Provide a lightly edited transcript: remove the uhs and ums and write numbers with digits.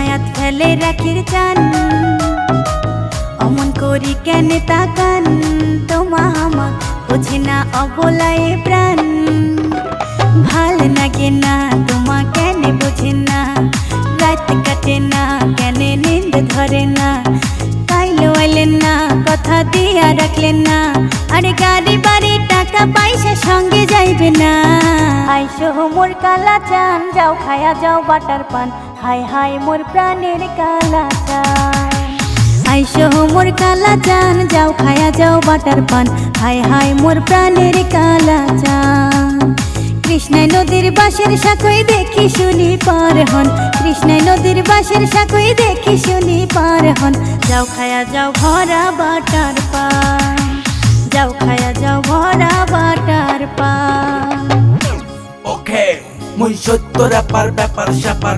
মায়াত ফেলে রাখির চান অমন করি কেন তাকান তোমা হামা বুঝে না অবলায় প্রাণ ভাল লাগে না তোমা কেন বুঝে না রাত কাটে না কেন নিন্দ ধরে না কাইলো এলেন না কথা দিয়া রাখলেন না আরে গাড়ি বাড়ি টাকা পয়সা সঙ্গে যাইবে না আইসো মোর কালা চান যাও খায়া যাও বাটার পান হাই হাই মোর প্রাণের কালা চান আইসো মোর কালা চান যাও খায়া যাও বাটার পান হাই হাই মোর প্রাণের কালা চান কৃষ্ণাই নদীর বাঁশের সাঁকোয় দেখি শুনি পার হন কৃষ্ণাই নদীর বাঁশের সাঁকোয় দেখি শুনি পার হন যাও খায়া যাও ভরা বাটার পান যাও খায়া যাও ভরা বাটার পান ওকে মুই সত্য র্যাপার ব্যাপার স্যাপার